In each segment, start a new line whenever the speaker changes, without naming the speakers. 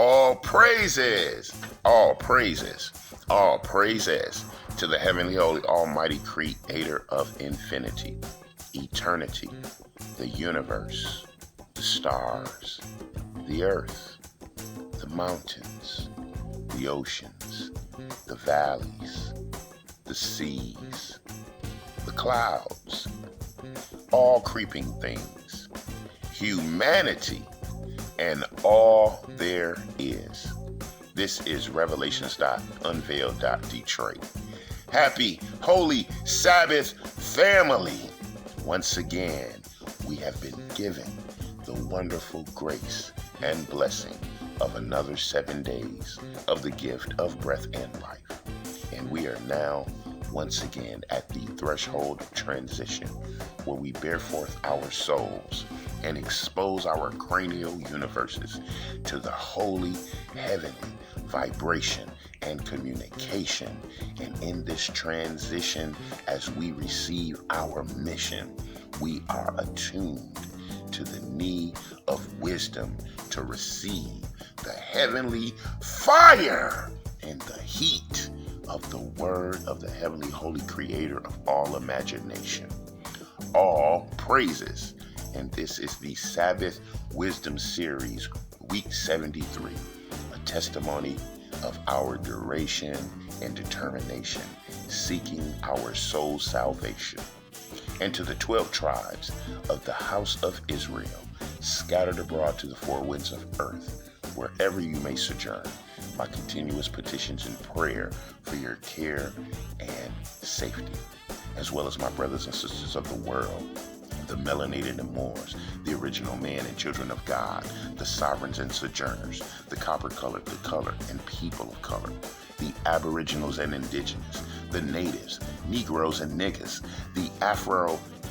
All praises, all praises, all praises to the heavenly, holy, almighty creator of infinity, eternity, the universe, the stars, the earth, the mountains, the oceans, the valleys, the seas, the clouds, all creeping things, humanity, and all there is. This is Revelations.Unveiled. Detroit. Happy, holy Sabbath family. Once again, we have been given the wonderful grace and blessing of another 7 days of the gift of breath and life. And we are now once again at the threshold of transition, where we bear forth our souls and expose our cranial universes to the holy, heavenly vibration and communication. And in this transition, as we receive our mission, we are attuned to the need of wisdom to receive the heavenly fire and the heat of the word of the heavenly holy creator of all imagination. All praises. And this is the Sabbath Wisdom Series, week 73, a testimony of our duration and determination, seeking our soul salvation. And to the 12 tribes of the house of Israel, scattered abroad to the four winds of earth, wherever you may sojourn, my continuous petitions and prayer for your care and safety, as well as my brothers and sisters of the world, the melanated and Moors, the original man and children of God, the sovereigns and sojourners, the copper-colored, the colored, and people of color, the aboriginals and indigenous, the natives, Negroes and niggas, the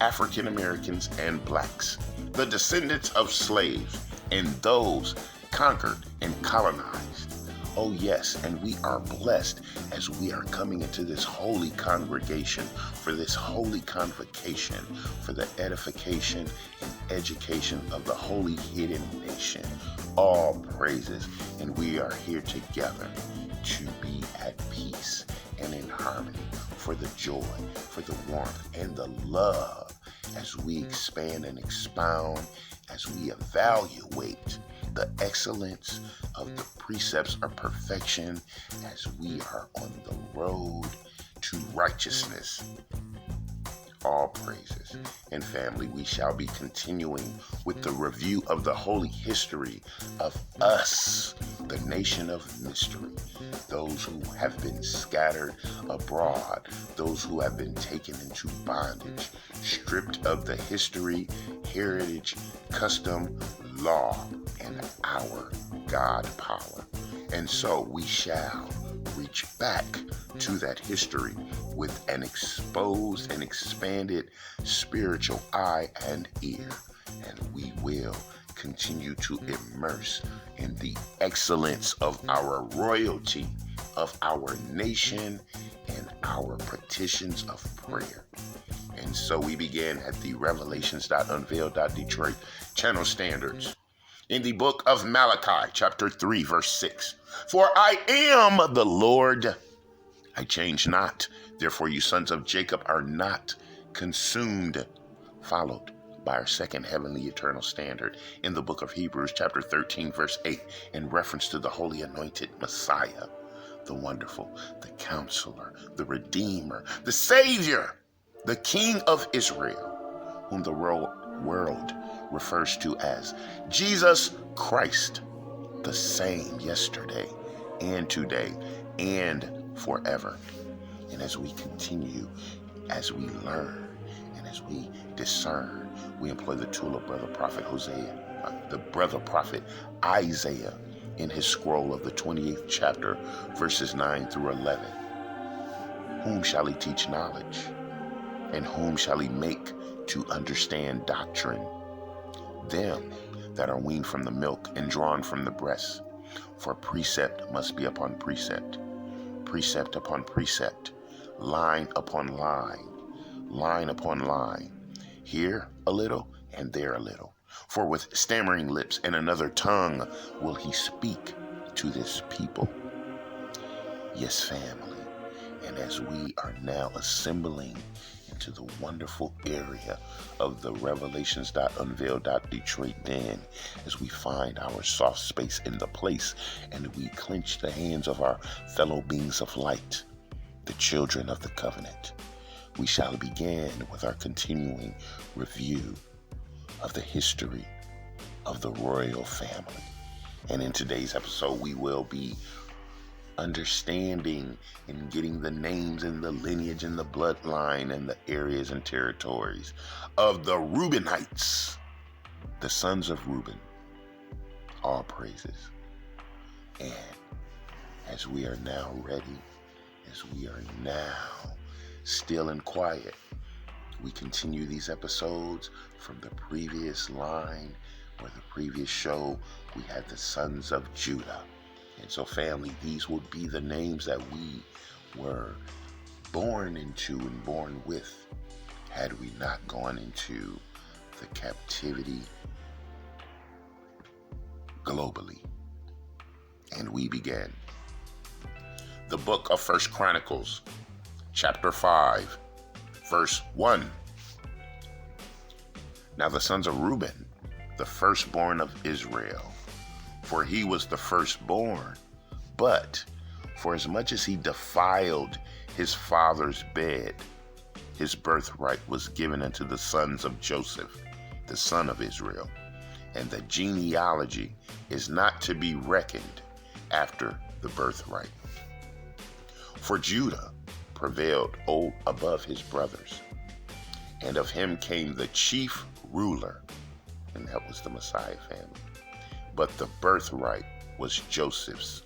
African Americans and blacks, the descendants of slaves, and those conquered and colonized. Oh yes, and we are blessed as we are coming into this holy congregation for this holy convocation for the edification and education of the holy hidden nation. All praises, and we are here together to be at peace and in harmony for the joy, for the warmth, and the love as we expand and expound, as we evaluate the excellence of the precepts of perfection as we are on the road to righteousness. All praises. And family, we shall be continuing with the review of the holy history of us, the nation of mystery, those who have been scattered abroad, those who have been taken into bondage, stripped of the history, heritage, custom, law, and our God power. And so we shall reach back to that history with an exposed and expanded spiritual eye and ear. And we will continue to immerse in the excellence of our royalty, of our nation, and our petitions of prayer. And so we began at the Revelations.Unveiled. Detroit channel standards. In the book of Malachi, chapter 3, verse 6. For I am the Lord, I change not. Therefore you sons of Jacob are not consumed. Followed by our second heavenly eternal standard in the book of Hebrews, chapter 13, verse 8, in reference to the holy anointed Messiah, the wonderful, the counselor, the redeemer, the savior, the king of Israel, whom the world refers to as Jesus Christ, the same yesterday and today and forever. And as we continue, as we learn, and as we discern, we employ the tool of brother prophet Isaiah in his scroll of the 28th chapter, verses 9 through 11. Whom shall he teach knowledge? And whom shall he make to understand doctrine? Them that are weaned from the milk and drawn from the breast. For precept must be upon precept, precept upon precept, line upon line, line upon line, here a little and there a little. For with stammering lips and another tongue will he speak to this people. Yes, family. And as we are now assembling into the wonderful area of the Revelations.Unveiled Detroit Den, as we find our soft space in the place and we clench the hands of our fellow beings of light, the children of the covenant, we shall begin with our continuing review of the history of the royal family. And in today's episode, we will be understanding and getting the names and the lineage and the bloodline and the areas and territories of the Reubenites, the sons of Reuben. All praises. And as we are now ready, as we are now still and quiet, we continue these episodes from the previous line, or the previous show. We had the sons of Judah. And so, family, these would be the names that we were born into and born with had we not gone into the captivity globally. And we began the book of 1 Chronicles, chapter 5, verse 1. Now the sons of Reuben, the firstborn of Israel, for he was the firstborn, but for as much as he defiled his father's bed, his birthright was given unto the sons of Joseph, the son of Israel, and the genealogy is not to be reckoned after the birthright. For Judah prevailed above his brothers, and of him came the chief ruler, and that was the Messiah family. But the birthright was Joseph's.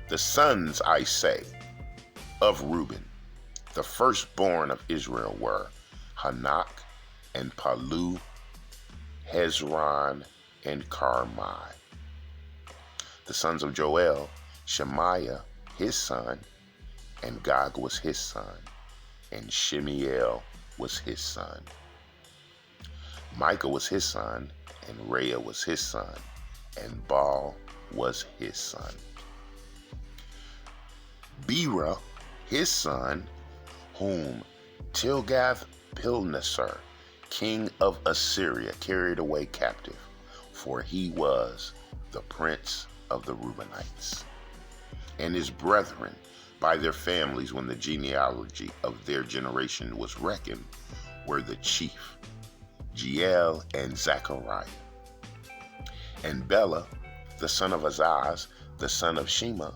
The sons, I say, of Reuben, the firstborn of Israel, were Hanak and Palu, Hezron and Carmi. The sons of Joel, Shemaiah, his son, and Gog was his son, and Shemiel was his son. Micah was his son, and Rhea was his son, and Baal was his son. Bera, his son, whom Tilgath-Pilneser, king of Assyria, carried away captive, for he was the prince of the Reubenites. And his brethren, by their families, when the genealogy of their generation was reckoned, were the chief, Jeiel and Zechariah. And Bela, the son of Azaz, the son of Shema,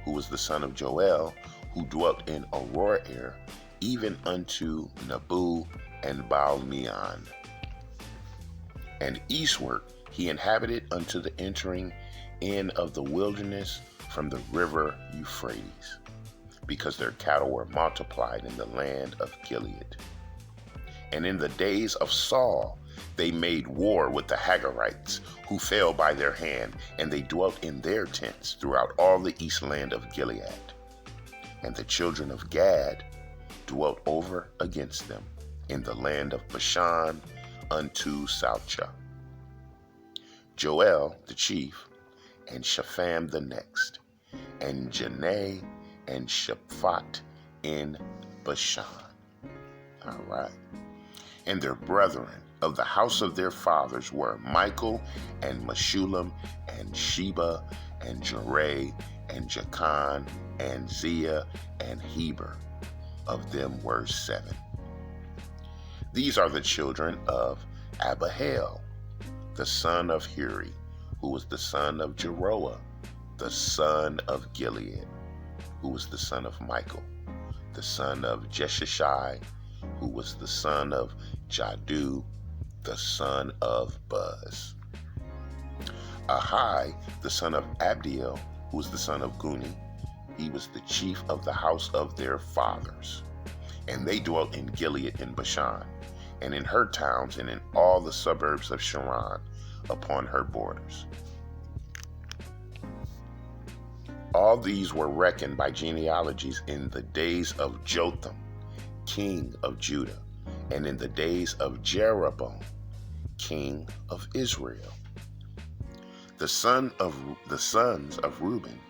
who was the son of Joel, who dwelt in Aroer, even unto Nebu and Baal-meon. And eastward he inhabited unto the entering in of the wilderness from the river Euphrates, because their cattle were multiplied in the land of Gilead. And in the days of Saul, they made war with the Hagarites, who fell by their hand, and they dwelt in their tents throughout all the east land of Gilead. And the children of Gad dwelt over against them in the land of Bashan unto Salcha. Joel the chief, and Shepham the next, and Janai and Shaphat in Bashan. All right. And their brethren of the house of their fathers were Michael and Meshullam and Sheba and Jeray and Jachan and Zia and Heber. Of them were 7. These are the children of Abihail, the son of Huri, who was the son of Jeroah, the son of Gilead, who was the son of Michael, the son of Jeshishai, who was the son of Jadu, the son of Buz. Ahai, the son of Abdiel, who was the son of Guni, he was the chief of the house of their fathers. And they dwelt in Gilead in Bashan, and in her towns, and in all the suburbs of Sharon, upon her borders. All these were reckoned by genealogies in the days of Jotham, king of Judah, and in the days of Jeroboam, king of Israel. The sons of Reuben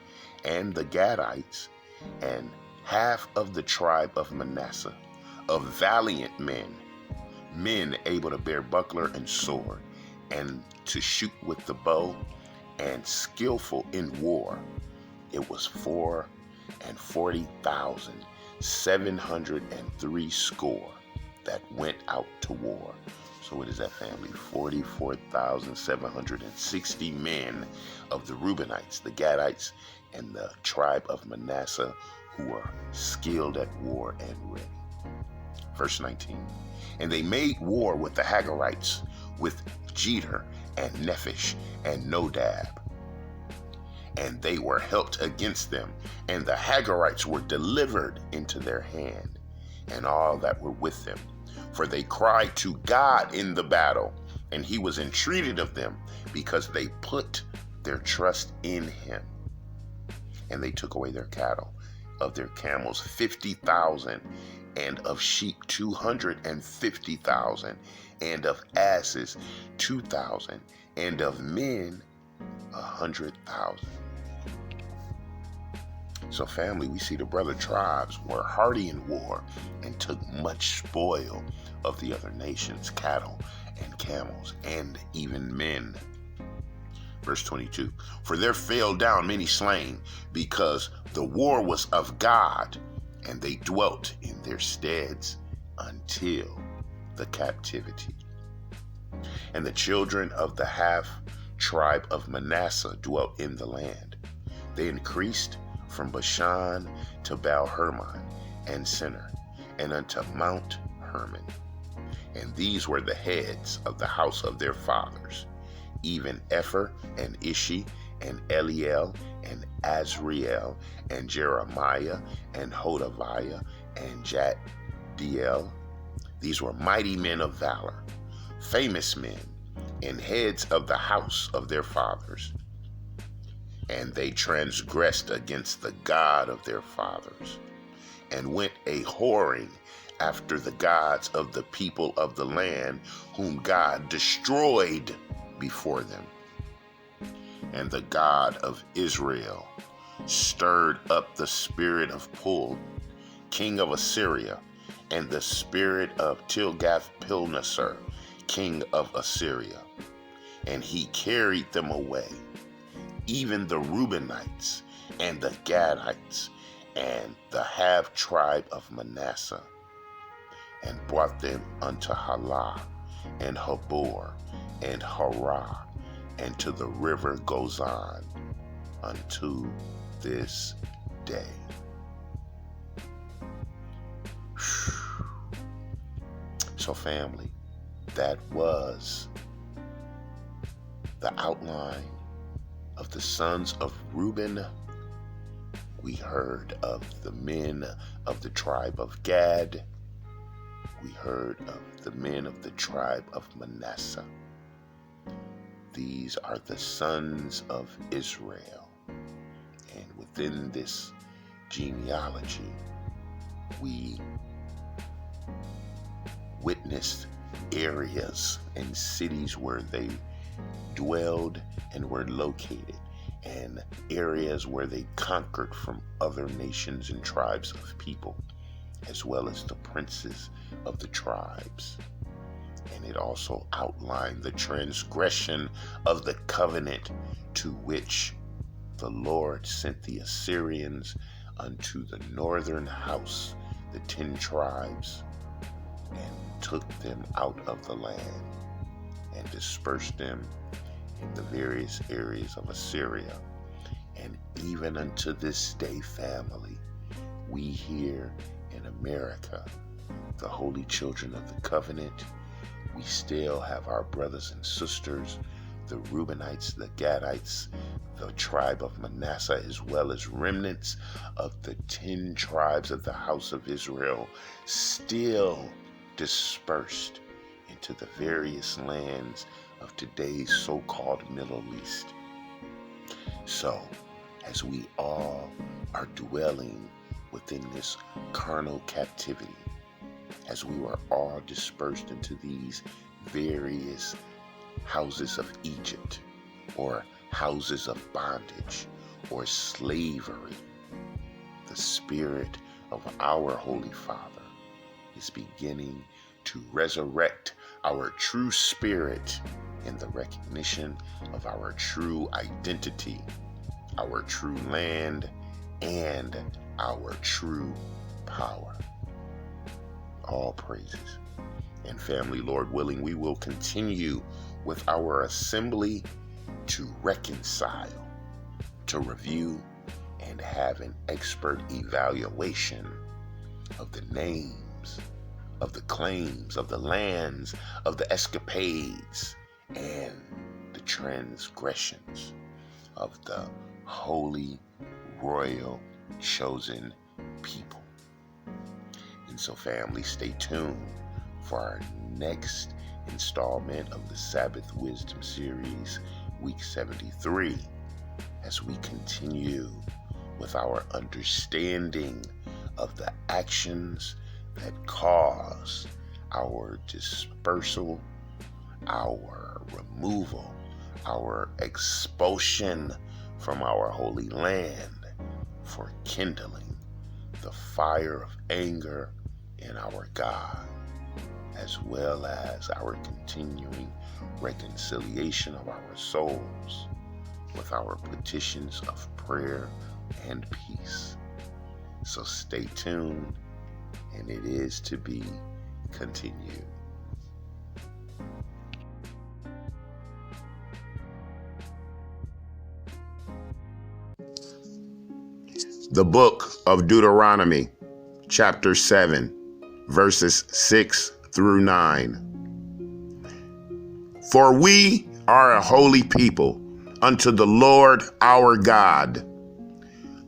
and the Gadites, and half of the tribe of Manasseh, of valiant men, men able to bear buckler and sword, and to shoot with the bow, and skillful in war. It was 440,703 score that went out to war. So what is that, family? 44,760 men of the Reubenites, the Gadites, and the tribe of Manasseh, who were skilled at war and ready. Verse 19. And they made war with the Hagarites, with Jeter and Nephish and Nodab. And they were helped against them, and the Hagarites were delivered into their hand, and all that were with them. For they cried to God in the battle, and he was entreated of them, because they put their trust in him. And they took away their cattle, of their camels 50,000, and of sheep 250,000, and of asses 2,000, and of men 100,000. So family, we see the brother tribes were hardy in war and took much spoil of the other nations, cattle and camels, and even men. Verse 22, for there fell down many slain, because the war was of God, and they dwelt in their steads until the captivity. And the children of the half tribe of Manasseh dwelt in the land. They increased from Bashan to Baal Hermon and Sinner, and unto Mount Hermon. And these were the heads of the house of their fathers, even Epher and Ishi and Eliel and Azriel and Jeremiah and Hodaviah and Jadiel. These were mighty men of valor, famous men, and heads of the house of their fathers. And they transgressed against the God of their fathers, and went a whoring after the gods of the people of the land, whom God destroyed before them. And the God of Israel stirred up the spirit of Pul, king of Assyria, and the spirit of Tilgath-Pilneser, king of Assyria, and he carried them away, even the Reubenites and the Gadites and the half tribe of Manasseh, and brought them unto Halah and Habor and Harah, and to the river Gozan unto this day. So family, that was the outline of the sons of Reuben. We heard of the men of the tribe of Gad. We heard of the men of the tribe of Manasseh. These are the sons of Israel. And within this genealogy, we witnessed areas and cities where they dwelled and were located, and areas where they conquered from other nations and tribes of people, as well as the princes of the tribes. And it also outlined the transgression of the covenant to which the Lord sent the Assyrians unto the northern house, the 10 tribes, and took them out of the land and dispersed them in the various areas of Assyria. And even unto this day, family, we here in America, the holy children of the covenant, we still have our brothers and sisters, the Reubenites, the Gadites, the tribe of Manasseh, as well as remnants of the 10 tribes of the house of Israel, still dispersed into the various lands of today's so-called Middle East. So, as we all are dwelling within this carnal captivity, as we were all dispersed into these various houses of Egypt, or houses of bondage or slavery. The Spirit of our Holy Father is beginning to resurrect our true spirit in the recognition of our true identity, our true land, and our true power. All praises. And family, Lord willing, we will continue with our assembly to reconcile, to review, and have an expert evaluation of the names, of the claims, of the lands, of the escapades, and the transgressions of the holy, royal, chosen people. And so, family, stay tuned for our next installment of the Sabbath Wisdom Series, week 73, as we continue with our understanding of the actions that cause our dispersal, our removal, our expulsion from our holy land, for kindling the fire of anger in our God, as well as our continuing reconciliation of our souls with our petitions of prayer and peace. So stay tuned, and it is to be continued. The book of Deuteronomy, chapter 7, verses 6 through 9. For we are a holy people unto the Lord our God.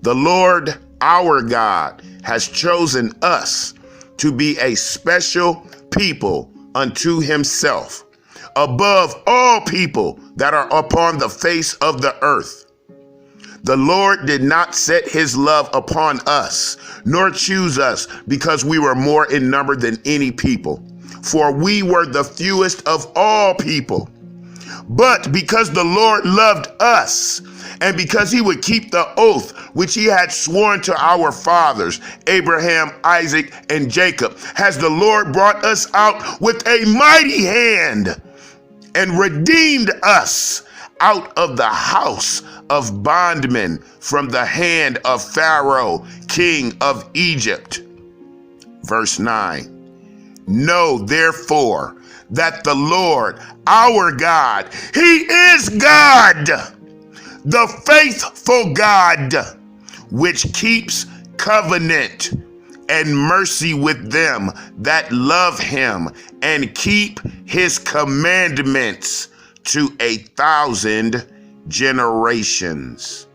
The Lord our God has chosen us to be a special people unto himself, above all people that are upon the face of the earth. The Lord did not set his love upon us, nor choose us because we were more in number than any people, for we were the fewest of all people. But because the Lord loved us, and because he would keep the oath which he had sworn to our fathers, Abraham, Isaac, and Jacob, has the Lord brought us out with a mighty hand and redeemed us out of the house of bondmen from the hand of Pharaoh, king of Egypt. Verse 9. Know therefore that the Lord our God, he is God, the faithful God, which keeps covenant and mercy with them that love him and keep his commandments to 1,000 generations.